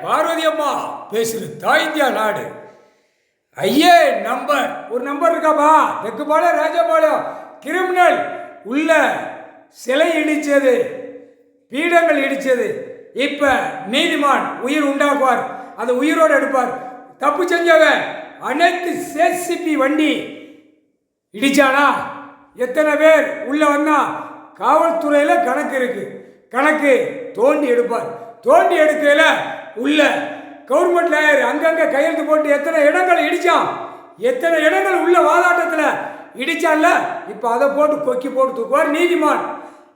பார்வதி அம்மா பேசுறது தான் இந்தியா நாடு. ஐயே நம்பர் ஒரு நம்பர் இருக்காப்பா. தெக்குபாளையம் ராஜபாளையம் கிரிமினல் உள்ள சிலை இடிச்சது, பீடங்கள் இடிச்சது. இப்ப நீதிமான் உயிர் உண்டாக்குவார், அதை உயிரோடு எடுப்பார். தப்பு செஞ்சவன் அனைத்து சேசிபி வண்டி இடிச்சானா எத்தனை பேர் உள்ள வந்தா காவல்துறையில் கணக்கு இருக்கு. கணக்கு தோண்டி எடுப்பார். தோண்டி எடுக்கையில் உள்ள கவர்மெண்ட் லாயர் அங்கங்கே கையெழுத்து போட்டு எத்தனை இடங்கள் இடிச்சான், எத்தனை இடங்கள் உள்ள வாதாட்டத்தில் இடிச்சான்ல, இப்போ அதை போட்டு கொக்கி போட்டு தூக்குவார் நீதிமான்.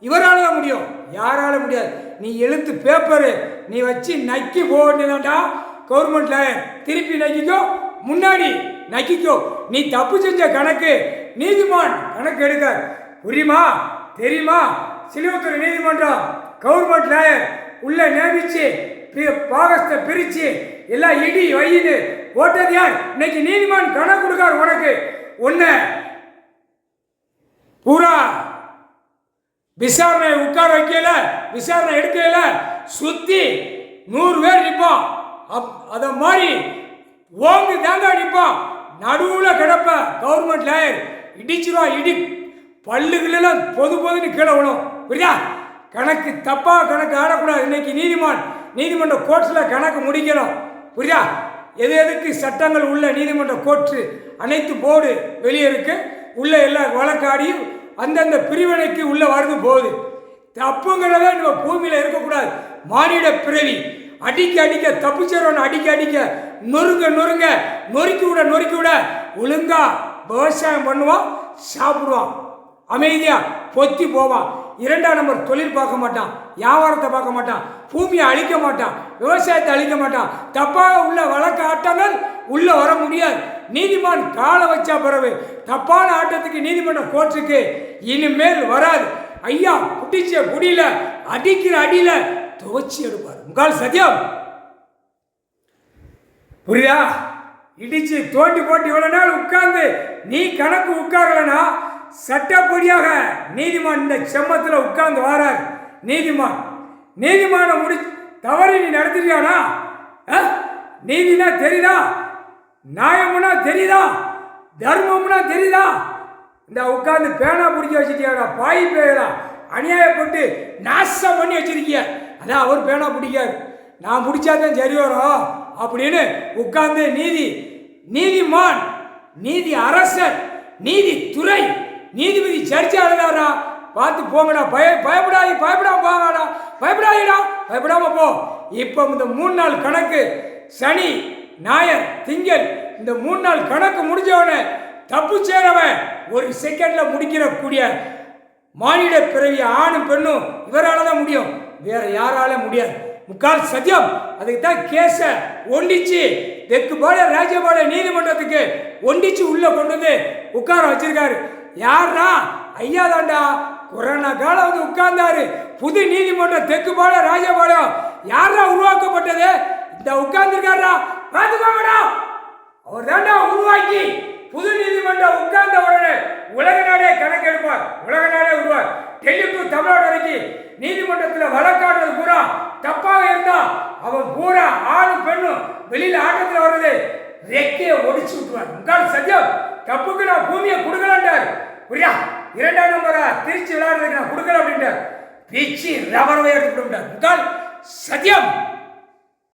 இவரால் தான் முடியும், யாரால முடியாது. நீ எழுத்து பேப்பரு நீ வச்சு நக்கி போட்டுதான்டா கவர்மெண்ட் லாயர். திருப்பி நக்கிக்கோ, முன்னாடி நக்கிக்கோ. நீ தப்பு செஞ்ச கணக்கு நீதிமான் கணக்கு எடுக்க. புரியுமா தெரியுமா? சிலுவத்துறை நீதிமன்றம் கவர்மெண்ட் லாயர் உள்ள நியமிச்சு பாகத்தை பிரிச்சு எல்லாம் இடி வையின்னு ஓட்டது யார்? இன்னைக்கு நீதிமான் கணக்கு கொடுக்கார் உனக்கு. ஒன்ன பூரா விசாரணை உட்கார வைக்கல, விசாரணை எடுக்கல, சுத்தி 100 பேர் நிற்பான். அத மாதிரி ஓங்கு தேங்காய் நிற்பான். நடுவில் கிடப்ப கவர்மெண்ட் லாயர் இடிச்சிருவா. இடி பல்லுகளெல்லாம் பொதுன்னு கீழே விடும். புரியா? கணக்கு தப்பா கணக்கு ஆடக்கூடாது. இன்னைக்கு நீதிமன்ற கோர்ட்ஸில் கணக்கு முடிக்கணும். புரியா? எதுக்கு சட்டங்கள் உள்ள நீதிமன்ற கோர்ட்டு அனைத்து போர்டு வெளியே இருக்கு. உள்ள எல்லாம் வழக்காடியும் அந்தந்த பிரிவினைக்கு உள்ள வருது போகுது. தப்புங்கிறத நம்ம பூமியில் இருக்கக்கூடாது. மானிட பிறவி அடிக்க தப்பு செய்றவன் அடிக்க நொறுக்கி விட ஒழுங்கா விவசாயம் பண்ணுவான், சாப்பிடுவான், அமைதியா பொத்தி போவான். 2ஆம் நம்பர் தொழில் பார்க்க மாட்டான், வியாபாரத்தை பார்க்க மாட்டான், பூமியை அழிக்க மாட்டான், விவசாயத்தை அழிக்க மாட்டான். தப்பாக உள்ள வழக்கு ஆட்டங்கள் உள்ள வர முடியாது. நீதிமான் காலை வச்சா பிறகு தப்பான ஆட்டத்துக்கு நீதிமன்ற கோர்ட்டுக்கு இனிமேல் வராது. ஐயா குடிச்ச குடியில அடிக்கிற அடியில துவச்சி எடுப்பார். முக்கால் சத்தியம். புரியா? இடிச்சு தோண்டி போட்டு இவ்வளவு நாள் உட்கார்ந்து நீ கணக்கு உட்காரலனா சட்டப்படியாக நீதிமான் இந்த செம்மத்தில் உட்கார்ந்து வாரார். நீதிமான முடி தவறு நீ நடத்திட்டியானா? நீதினா தெரியுதா? நியாயம்னா தெரியுதா? தர்மம்னா தெரியுதா? இந்த உட்கார்ந்து பேனா பிடிக்க வச்சுட்டியாடா பாய் பேரா, அநியாயப்பட்டு நாசம் பண்ணி வச்சிருக்கிய. அதான் அவர் பேனா பிடிக்காரு, நான் பிடிச்சாதான் சரி வரும் அப்படின்னு உட்கார்ந்து நீதிமான், நீதி அரசர், நீதித்துறை, நீதிபதி சர்ச்சை அழுதாரா பார்த்து போங்கடா. பயப்படாம போங்கடா, பயப்படாம போ. இப்போ இந்த 3 நாள் கணக்கு சனி ஞாயிறு திங்கள், இந்த 3 நாள் கணக்கு முடிஞ்சவன தப்பு செய்றவன் 1 செகண்ட்ல முடிக்கிற கூடிய மானிட பிறவி ஆணும் பெண்ணும் இவரால தான் முடியும், வேற யாரால முடியாது. முக்கால் சத்தியம். அதுக்கு தான் கேஸ ஒண்டிச்சு தெக்குபாளையம் ராஜபாளையம் நீதிமன்றத்துக்கு ஒண்டிச்சு உள்ள கொண்டு வந்து உட்கார வச்சிருக்காரு. யாரா? ஐயா தாண்டா. கொரோனா காலம் வந்து உட்கார்ந்தாரு. புது நீதிமன்றம் தெக்குபாளையம் ராஜபாளையம் யாரா உருவாக்கப்பட்டது? இந்த உட்கார்ந்துருக்காரா பார்த்துக்கோங்கடா. அவர் தாண்டா உருவாக்கி புது நீதிமன்றம் உட்கார்ந்த உடனே உலக நாடே கணக்கெடுப்பார், உலக நாடே உருவார். டெல்லி டு தமிழ்நாடு வரைக்கும் நீதிமன்றத்தில் வழக்காடுறது பூரா தப்பாக இருந்தா அவன் பூரா ஆணும் பெண்ணும் வெளியில ஆட்டத்தில் வருது, ரெக்கையை ஒடிச்சு விட்டுவார். முக்கால் சத்தியம். தப்புக்கு நான் பூமியை கொடுக்கலான்டார். புரியா? 2ஆம் நம்பரா திருச்சி விளையாடுறதுக்கு நான் கொடுக்கல அப்படின்ட்டார். பிச்சு ரபரவை எடுத்துக்கிட்டு முக்கால் சத்தியம்.